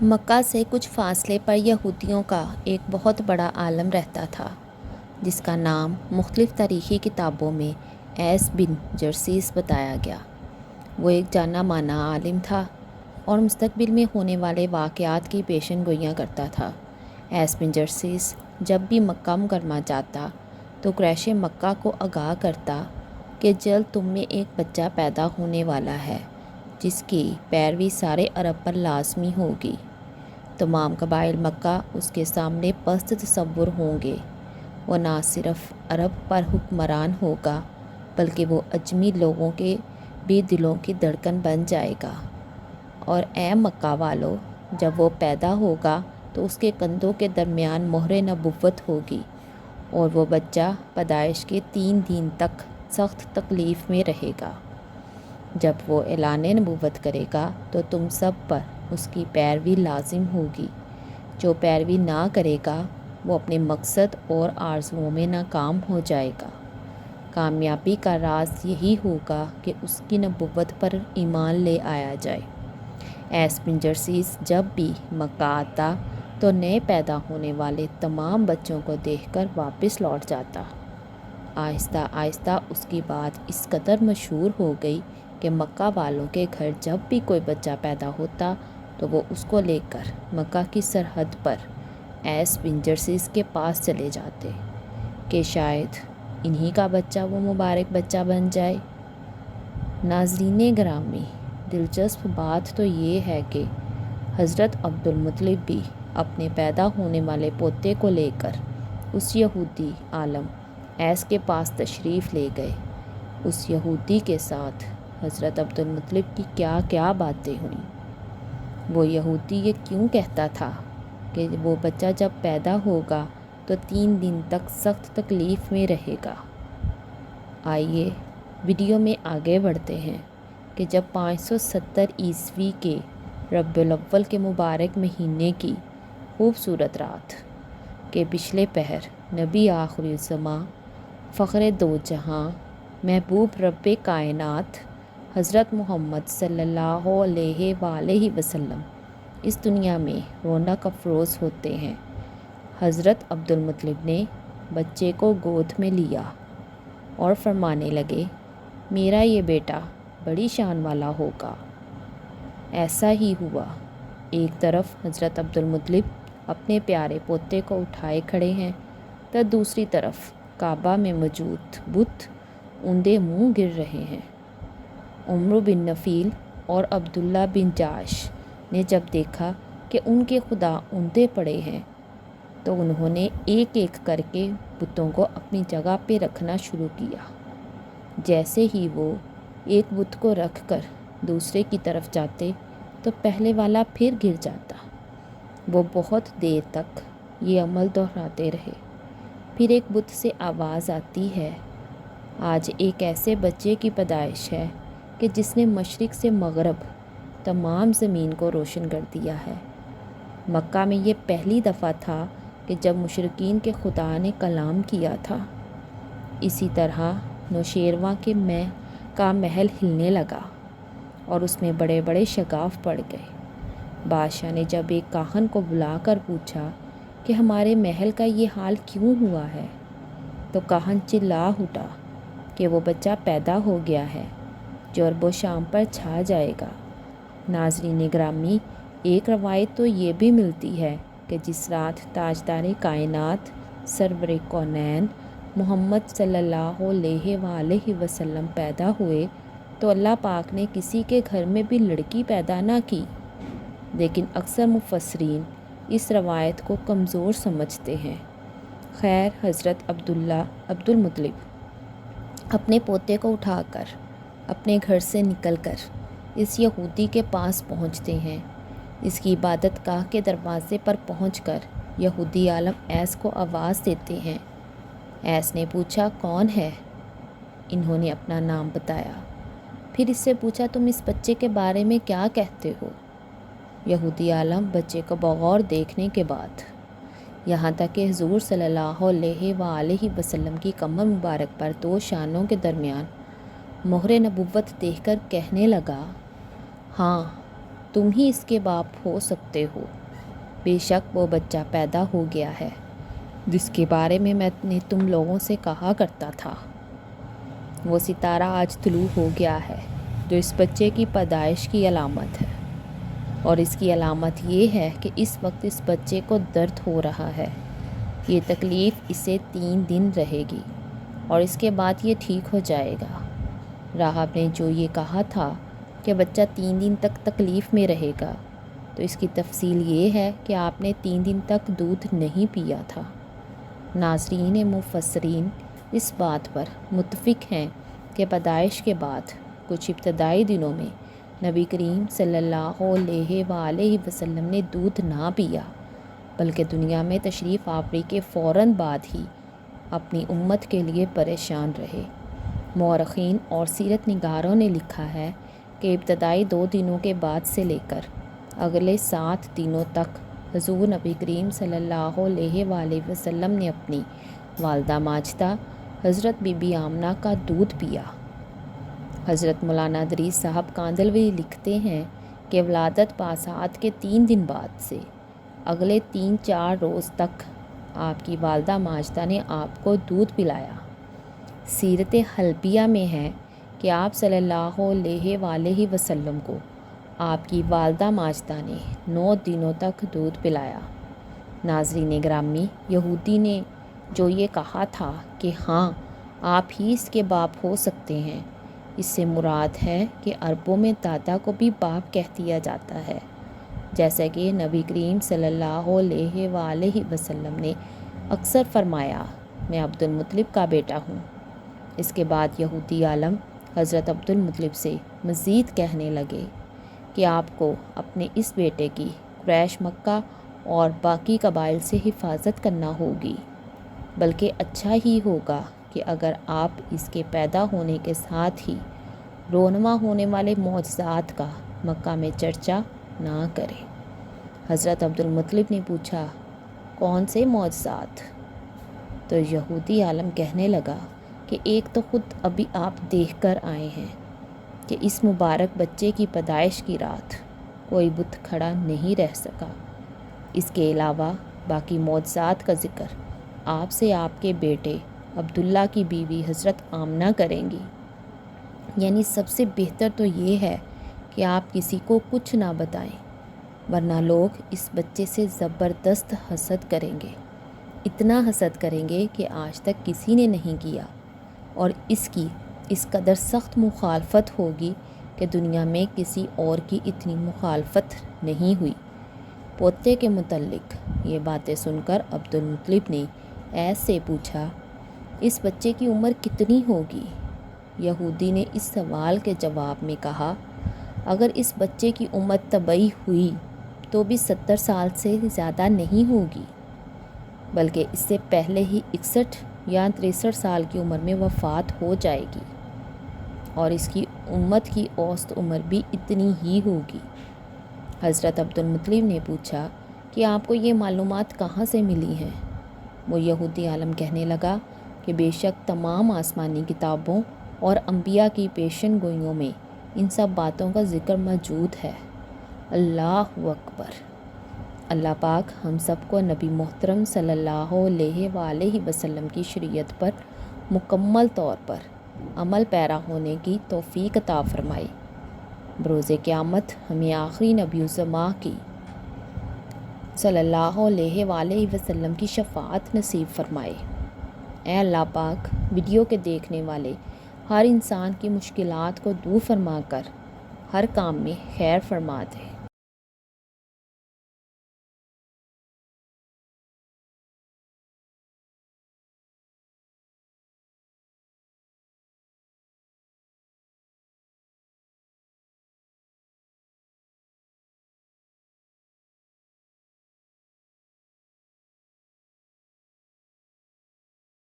مکہ سے کچھ فاصلے پر یہودیوں کا ایک بہت بڑا عالم رہتا تھا، جس کا نام مختلف تاریخی کتابوں میں ایس بن جرسیس بتایا گیا۔ وہ ایک جانا مانا عالم تھا اور مستقبل میں ہونے والے واقعات کی پیشن گوئیاں کرتا تھا۔ ایس بن جرسیس جب بھی مکہ مکرمہ جاتا تو قریش مکہ کو آگاہ کرتا کہ جلد تم میں ایک بچہ پیدا ہونے والا ہے جس کی پیروی سارے عرب پر لازمی ہوگی۔ تمام قبائل مکہ اس کے سامنے پست تصور ہوں گے۔ وہ نہ صرف عرب پر حکمران ہوگا بلکہ وہ اجمی لوگوں کے بھی دلوں کی دھڑکن بن جائے گا۔ اور اے مکہ والو، جب وہ پیدا ہوگا تو اس کے کندھوں کے درمیان مہر نبوت ہوگی اور وہ بچہ پیدائش کے 3 دن تک سخت تکلیف میں رہے گا۔ جب وہ اعلان نبوت کرے گا تو تم سب پر اس کی پیروی لازم ہوگی۔ جو پیروی نہ کرے گا وہ اپنے مقصد اور آرزوؤں میں ناکام ہو جائے گا۔ کامیابی کا راز یہی ہوگا کہ اس کی نبوت پر ایمان لے آیا جائے۔ ایس بن جرسیس جب بھی مکہ آتا تو نئے پیدا ہونے والے تمام بچوں کو دیکھ کر واپس لوٹ جاتا۔ آہستہ آہستہ اس کی بات اس قدر مشہور ہو گئی کہ مکہ والوں کے گھر جب بھی کوئی بچہ پیدا ہوتا تو وہ اس کو لے کر مکہ کی سرحد پر ایس بن جرسیس کے پاس چلے جاتے کہ شاید انہی کا بچہ وہ مبارک بچہ بن جائے۔ ناظرین گرامی، دلچسپ بات تو یہ ہے کہ حضرت عبدالمطلب بھی اپنے پیدا ہونے والے پوتے کو لے کر اس یہودی عالم ایس کے پاس تشریف لے گئے۔ اس یہودی کے ساتھ حضرت عبدالمطلب کی کیا کیا باتیں ہوئیں۔ وہ یہودی یہ کیوں کہتا تھا کہ وہ بچہ جب پیدا ہوگا تو 3 دن تک سخت تکلیف میں رہے گا۔ آئیے ویڈیو میں آگے بڑھتے ہیں کہ جب 570 عیسوی کے ربیع الاول کے مبارک مہینے کی خوبصورت رات کے پچھلے پہر نبی آخر الزماں، فخر دو جہاں، محبوب رب کائنات حضرت محمد صلی اللہ علیہ وآلہ وسلم اس دنیا میں رونق افروز ہوتے ہیں۔ حضرت عبدالمطلب نے بچے کو گود میں لیا اور فرمانے لگے، میرا یہ بیٹا بڑی شان والا ہوگا۔ ایسا ہی ہوا۔ ایک طرف حضرت عبدالمطلب اپنے پیارے پوتے کو اٹھائے کھڑے ہیں تو دوسری طرف کعبہ میں موجود بت اوندے منہ گر رہے ہیں۔ عمرو بن نفیل اور عبداللہ بن جاش نے جب دیکھا کہ ان کے خدا اوندے پڑے ہیں تو انہوں نے ایک ایک کر کے بتوں کو اپنی جگہ پہ رکھنا شروع کیا۔ جیسے ہی وہ ایک بت کو رکھ کر دوسرے کی طرف جاتے تو پہلے والا پھر گر جاتا۔ وہ بہت دیر تک یہ عمل دہراتے رہے۔ پھر ایک بت سے آواز آتی ہے، آج ایک ایسے بچے کی پیدائش ہے کہ جس نے مشرق سے مغرب تمام زمین کو روشن کر دیا ہے۔ مکہ میں یہ پہلی دفعہ تھا کہ جب مشرکین کے خدا نے کلام کیا تھا۔ اسی طرح نوشیروان کا محل ہلنے لگا اور اس میں بڑے بڑے شگاف پڑ گئے۔ بادشاہ نے جب ایک کاہن کو بلا کر پوچھا کہ ہمارے محل کا یہ حال کیوں ہوا ہے تو کاہن چلا اٹھا کہ وہ بچہ پیدا ہو گیا ہے جو عرب و شام پر چھا جائے گا۔ ناظرین گرامی، ایک روایت تو یہ بھی ملتی ہے کہ جس رات تاجدار کائنات سرور کونین محمد صلی اللہ علیہ وآلہ وسلم پیدا ہوئے تو اللہ پاک نے کسی کے گھر میں بھی لڑکی پیدا نہ کی، لیکن اکثر مفسرین اس روایت کو کمزور سمجھتے ہیں۔ خیر، حضرت عبدالمطلب اپنے پوتے کو اٹھا کر اپنے گھر سے نکل کر اس یہودی کے پاس پہنچتے ہیں۔ اس کی عبادت گاہ کے دروازے پر پہنچ کر یہودی عالم ایس کو آواز دیتے ہیں۔ ایس نے پوچھا، کون ہے؟ انہوں نے اپنا نام بتایا۔ پھر اس سے پوچھا، تم اس بچے کے بارے میں کیا کہتے ہو؟ یہودی عالم بچے کو بغور دیکھنے کے بعد یہاں تک کہ حضور صلی اللہ علیہ وآلہ وسلم کی کمر مبارک پر 2 شانوں کے درمیان مہر نبوت دیکھ کر کہنے لگا، ہاں، تم ہی اس کے باپ ہو سکتے ہو۔ بے شک وہ بچہ پیدا ہو گیا ہے جس کے بارے میں نے تم لوگوں سے کہا کرتا تھا۔ وہ ستارہ آج طلوع ہو گیا ہے جو اس بچے کی پیدائش کی علامت ہے، اور اس کی علامت یہ ہے کہ اس وقت اس بچے کو درد ہو رہا ہے۔ یہ تکلیف اسے 3 دن رہے گی اور اس کے بعد یہ ٹھیک ہو جائے گا۔ راہب نے جو یہ کہا تھا کہ بچہ 3 دن تک تکلیف میں رہے گا، تو اس کی تفصیل یہ ہے کہ آپ نے 3 دن تک دودھ نہیں پیا تھا۔ ناظرین مفسرین اس بات پر متفق ہیں کہ پیدائش کے بعد کچھ ابتدائی دنوں میں نبی کریم صلی اللہ علیہ وآلہ وسلم نے دودھ نہ پیا، بلکہ دنیا میں تشریف آوری کے فوراً بعد ہی اپنی امت کے لیے پریشان رہے۔ مورخین اور سیرت نگاروں نے لکھا ہے کہ ابتدائی 2 دنوں کے بعد سے لے کر اگلے 7 دنوں تک حضور نبی کریم صلی اللہ علیہ وآلہ وسلم نے اپنی والدہ ماجدہ حضرت بی بی آمنہ کا دودھ پیا۔ حضرت مولانا ادریس صاحب کاندھلوی لکھتے ہیں کہ ولادت پاسات کے 3 دن بعد سے اگلے 3-4 روز تک آپ کی والدہ ماجدہ نے آپ کو دودھ پلایا۔ سیرت حلبیہ میں ہے کہ آپ صلی اللہ علیہ وآلہ وسلم کو آپ کی والدہ ماجدہ نے 9 دنوں تک دودھ پلایا۔ ناظرین گرامی، یہودی نے جو یہ کہا تھا کہ ہاں آپ ہی اس کے باپ ہو سکتے ہیں، اس سے مراد ہے کہ عربوں میں دادا کو بھی باپ کہہ دیا جاتا ہے، جیسا کہ نبی کریم صلی اللہ علیہ وآلہ وسلم نے اکثر فرمایا، میں عبد المطلب کا بیٹا ہوں۔ اس کے بعد یہودی عالم حضرت عبد المطلب سے مزید کہنے لگے کہ آپ کو اپنے اس بیٹے کی قریش مکہ اور باقی قبائل سے حفاظت کرنا ہوگی، بلکہ اچھا ہی ہوگا کہ اگر آپ اس کے پیدا ہونے کے ساتھ ہی رونما ہونے والے معجزات کا مکہ میں چرچا نہ کریں۔ حضرت عبد المطلب نے پوچھا، کون سے معجزات؟ تو یہودی عالم کہنے لگا کہ ایک تو خود ابھی آپ دیکھ کر آئے ہیں کہ اس مبارک بچے کی پیدائش کی رات کوئی بت کھڑا نہیں رہ سکا۔ اس کے علاوہ باقی معجزات کا ذکر آپ سے آپ کے بیٹے عبداللہ کی بیوی حضرت آمنہ کریں گی۔ یعنی سب سے بہتر تو یہ ہے کہ آپ کسی کو کچھ نہ بتائیں، ورنہ لوگ اس بچے سے زبردست حسد کریں گے، اتنا حسد کریں گے کہ آج تک کسی نے نہیں کیا، اور اس کی اس قدر سخت مخالفت ہوگی کہ دنیا میں کسی اور کی اتنی مخالفت نہیں ہوئی۔ پوتے کے متعلق یہ باتیں سن کر عبد المطلب نے ایس سے پوچھا، اس بچے کی عمر کتنی ہوگی؟ یہودی نے اس سوال کے جواب میں کہا، اگر اس بچے کی عمر طبی ہوئی تو بھی 70 سال سے زیادہ نہیں ہوگی، بلکہ اس سے پہلے ہی 61 یا 63 سال کی عمر میں وفات ہو جائے گی، اور اس کی امت کی اوسط عمر بھی اتنی ہی ہوگی۔ حضرت عبد المطلب نے پوچھا کہ آپ کو یہ معلومات کہاں سے ملی ہیں؟ وہ یہودی عالم کہنے لگا کہ بے شک تمام آسمانی کتابوں اور انبیاء کی پیشن گوئیوں میں ان سب باتوں کا ذکر موجود ہے۔ اللہ اکبر۔ اللہ پاک ہم سب کو نبی محترم صلی اللہ علیہ وآلہ وسلم کی شریعت پر مکمل طور پر عمل پیرا ہونے کی توفیق عطا فرمائے۔ بروز قیامت ہمیں آخری نبی الزماں کی صلی اللہ علیہ وآلہ وسلم کی شفاعت نصیب فرمائے۔ اے اللہ پاک، ویڈیو کے دیکھنے والے ہر انسان کی مشکلات کو دور فرما کر ہر کام میں خیر فرما دے۔